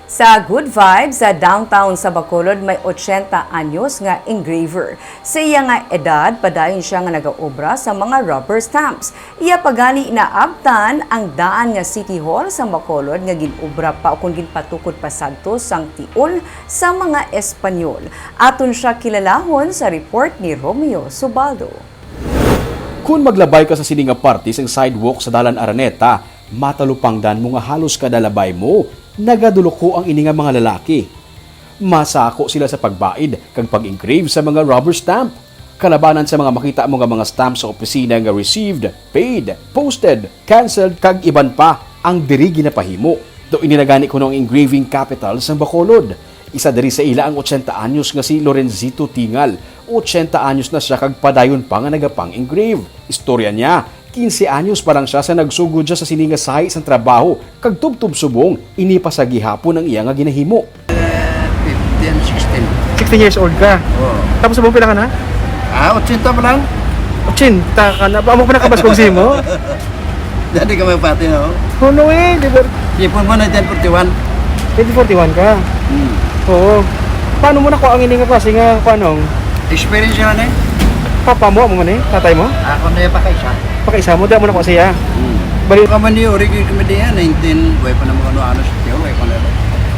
Sa Good Vibes sa downtown sa Bacolod may 80 anyos nga engraver. Sa iya nga edad, padayon siya nga nagaobra sa mga rubber stamps. Iya pagani na abtan ang daan nga City Hall sa Bacolod nga ginobra pa o kung ginpatukod pa sadto sang tiol sa mga Espanyol. Aton siya kilalahon sa report ni Romeo Subaldo. Kung maglabay ka sa sininga party sa sidewalk sa Dalan Araneta, matalupangdan mo nga halos kada labay mo, nagaduloko ang ini nga mga lalaki. Masako sila sa pagbaid kag pag-engrave sa mga rubber stamp. Kalabanan sa mga makita mo nga mga stamp sa opisina nga received, paid, posted, canceled kag iban pa ang diri ginapahimo. Do ininagani ko ng engraving capital sa Bacolod. Isa diri sa ila ang 80 anyos nga si Lorenzito Tingal. 80 anyos na siya kag padayon pa nga nagapang-engrave. Istorya niya, 15 anyos pa lang siya sa nagsugod siya sa sininga sahi sa trabaho kag tubtub subong inipa sa gihapon ang iya nga ginahimo. 15 and 16. 16 years old ka. Oo. Tapos sabong pila ka na? 80 pa lang. 80 ka na. Amo pa nakabasbog mo? Dati ka magpati na. Huno eh, di ba? Ipon mo na 1041. 2041 ka. Oo. Paano mo nakuha ang ini nga klase nga paano? Experience yun eh. Papa mo man eh, tatay mo? Ako na yung pakaisa. Pakaisa mo, di mo nakuha siya. Bali, Ka man ni Ori Komediya, 19, buhay pa naman ano sa tiyo, buhay pa na rin.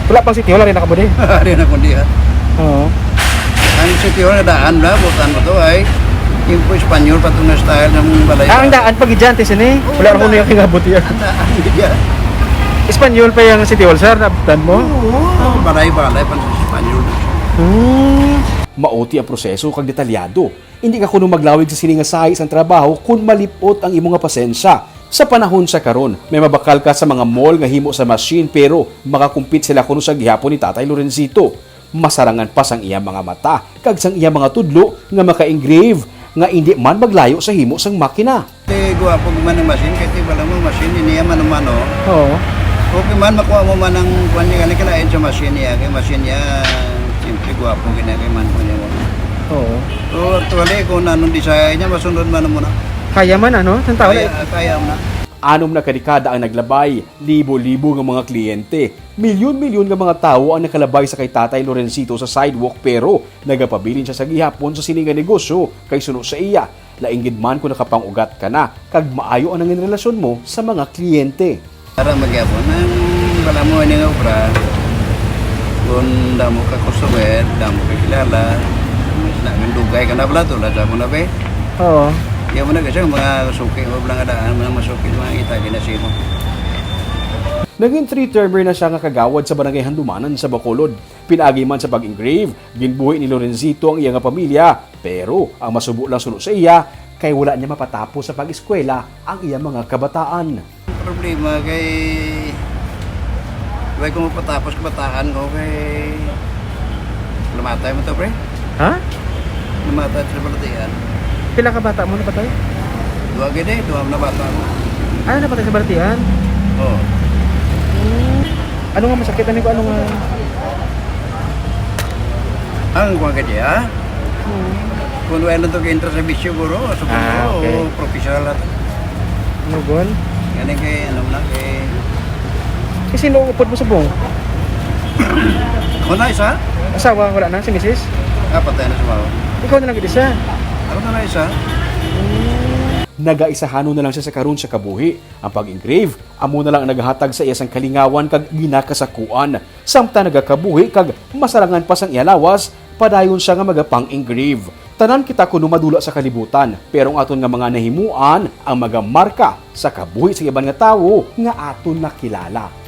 wala pang sityo, wala rin nakabudi. Hari na kundi ha. Oo. Ang sa tiyo na daan na, butan mo to ay, yung po Espanyol, patong na style ng balay. Ang daan pag idyantes ini. Wala rin ko na yung kingabuti yan. Ang daan, hindi Espanyol pa yung City Hall, sir, nabutan mo? Oo, balay-balay pa sa Espanyol. Maoti ang proseso kag detalyado. Hindi ka kuno maglawig sa sininga sahi sa trabaho kung malipot ang imong nga pasensya. Sa panahon sa karon, may mabakal ka sa mga mall nga himo sa machine pero makakumpit sila kuno sa gihapon ni Tatay Lorenzito. Masarangan pa sang iya mga mata kag sang iya mga tudlo nga maka-engrave nga hindi man maglayo sa himo sang makina. Guwapo man ang machine, kasi wala mo machine, niya man-mano. Oo. Okay man, makuha mo man ang kuwan niya, kalain sa machine niya, kaya machine niya, siyempre guwapo ginagay man ko niya. Oo. So actually, kung anong design niya, masunod man mo na. Kaya man ano? Saan tao Kaya mo na. Anom na kadekada ang naglabay, libo-libo ng mga kliyente. Milyon-milyon ng mga tao ang nakalabay sa kay Tatay Lorenzito sa sidewalk pero nagapabilin siya sa gihapon sa sininga negosyo kay suno sa iya. Lainggid man kung nakapangugat ka na, kag maayo ang nangin relasyon mo sa mga kliyente. Para magyapon, ang wala mo ini nga obra, kung damo ka customer, damo ka kilala, mas namin dugay ka na pala, tulad mo na ba? Oo. Kaya mo na kasi mga suki mo lang adaan, mga masuki, mga itagi na sino. Naging 3-termer na siya nga kagawad sa Barangay Handumanan sa Bacolod. Pinagi man sa pag-engrave, ginbuhi ni Lorenzito ang iya nga pamilya. Pero ang masubo lang suno sa iya, kay wala niya mapatapos sa pag-eskwela ang iya mga kabataan. Problema kay Huwag ko mapatapos kabataan ko kay lumatay mo to, pre. Ha? Lumatay sa balatian. Pila ka bata mo napatay? Dua gede, dua na bata mo. Ano napatay sa Baratian? Oh. Ano nga masakit? Ano nga? Ang kuha ka diya. Kung wala to ka-intra sa bisyo guro, so okay. professional at Ano gon? ganing kay ano na kay Kasi sino upod mo sa buong? ako na isa. Asawa, wala na? Si Mrs.? Patay na sa mga. Ikaw na lang isa. Ako na isa. Nagaisahano na lang siya sa karon sa kabuhi. Ang pag-engrave, amo na lang ang naghatag sa iyang kalingawan kag ginakasakuan. Samta nagakabuhi kag masarangan pa sang iyalawas, padayon siya nga magapang-engrave. Tanan kita kuno madula sa kalibutan, pero ang aton nga mga nahimuan ang magamarka sa kabuhi sa iban nga tawo nga aton nakilala.